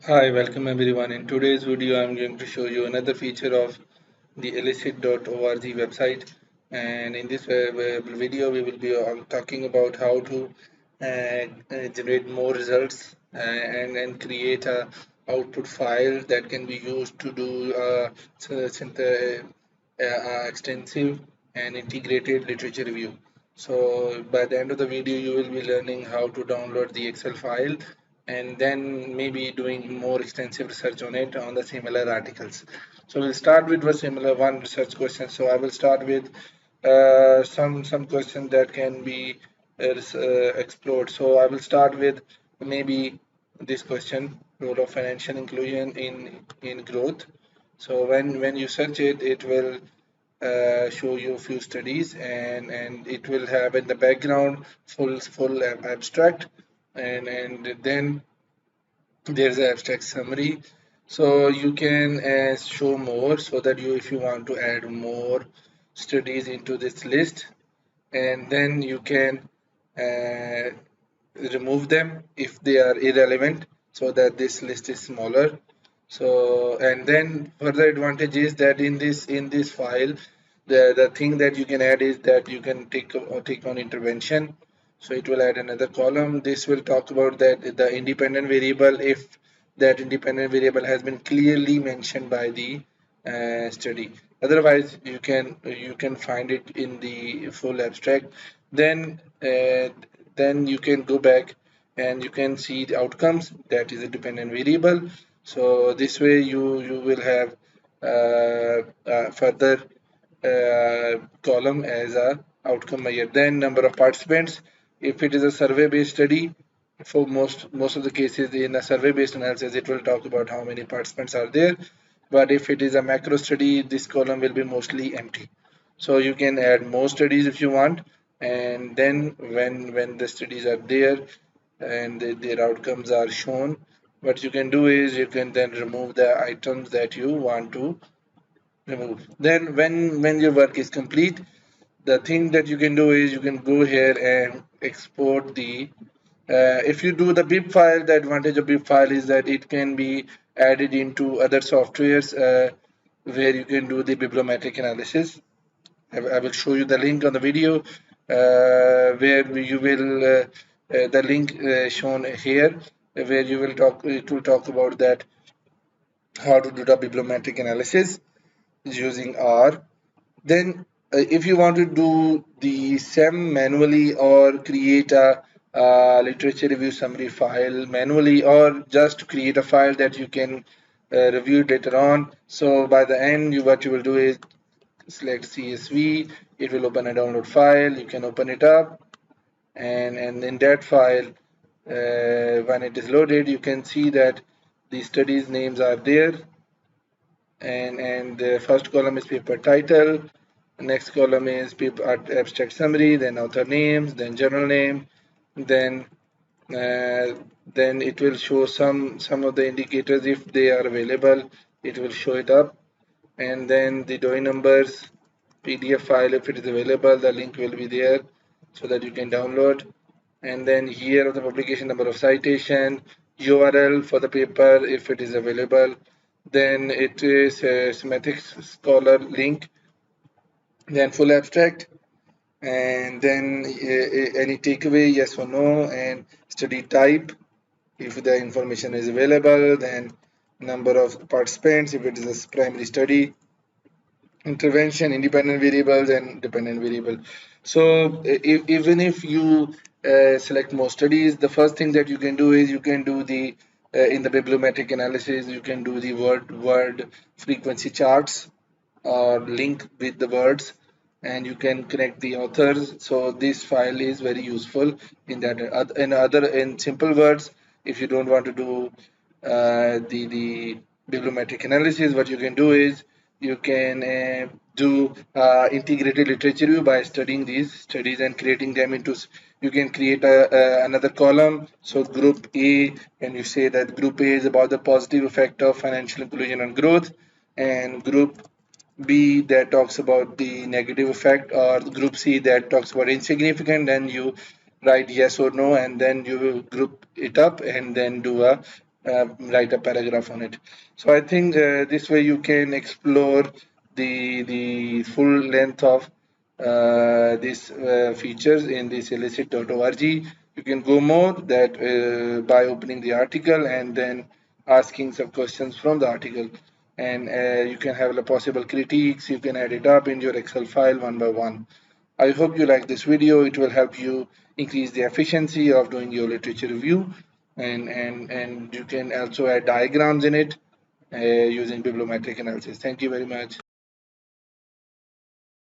Hi, welcome everyone. In today's video, I'm going to show you another feature of the Elicit.org website. And in this video, we will be talking about how to generate more results and create a output file that can be used to do extensive and integrated literature review. So by the end of the video, you will be learning how to download the Excel file and then maybe doing more extensive research on it on the similar articles. So we'll start with a similar one research question. So I will start with some questions that can be explored. So I will start with maybe this question: role of financial inclusion in growth. So when you search it, it will show you a few studies, and it will have in the background full abstract, and then there's an abstract summary. So you can show more, so that you, if you want to add more studies into this list, and then you can uh, remove them if they are irrelevant, so that this list is smaller. So, and then further advantage is that in this file, the thing that you can add is that you can take on intervention. So it will add another column. This will talk about that the independent variable, if that independent variable has been clearly mentioned by the study. Otherwise, you can find it in the full abstract. Then you can go back and you can see the outcomes, that is a dependent variable. So this way you will have further column as a outcome measure. Then number of participants. If it is a survey based study, for most of the cases in a survey based analysis, it will talk about how many participants are there. But if it is a macro study, this column will be mostly empty. So you can add more studies if you want, and then when the studies are there and their outcomes are shown, what you can do is you can then remove the items that you want to remove. Then when your work is complete, the thing that you can do is you can go here and export the if you do the bib file. The advantage of bib file is that it can be added into other softwares where you can do the bibliometric analysis. I will show you the link on the video where you will the link shown here, where you will talk it will talk about that how to do the bibliometric analysis using R. Then if you want to do the SEM manually, or create a literature review summary file manually, or just create a file that you can review later on. So by the end, what you will do is select CSV. It will open a download file. You can open it up, and in that file, when it is loaded, you can see that the studies names are there, and the first column is paper title, next column is paper abstract summary, then author names, then journal name, then uh, then it will show some of the indicators. If they are available, it will show it up, and then the DOI numbers, PDF file, if it is available, the link will be there so that you can download. And then here the publication number of citation, URL for the paper if it is available. Then it is a semantic scholar link, then full abstract, and then any takeaway, yes or no, and study type if the information is available, then number of participants if it is a primary study, intervention, independent variables, and dependent variable. So even if you select more studies, the first thing that you can do is you can do the in the bibliometric analysis, you can do the word frequency charts, or link with the words, and you can connect the authors. So this file is very useful in that. In simple words, if you don't want to do the bibliometric analysis, what you can do is you can do integrated literature review by studying these studies and creating them into. You can create another column. So group A, and you say that group A is about the positive effect of financial inclusion on growth, and group B that talks about the negative effect, or group C that talks about insignificant. Then you write yes or no, and then you will group it up and then do a write a paragraph on it. So I think this way you can explore the full length of these features in this elicit.org. You can go more that by opening the article and then asking some questions from the article, and you can have the possible critiques. You can add it up in your Excel file one by one. I hope you like this video. It will help you increase the efficiency of doing your literature review, and you can also add diagrams in it using bibliometric analysis. Thank you very much.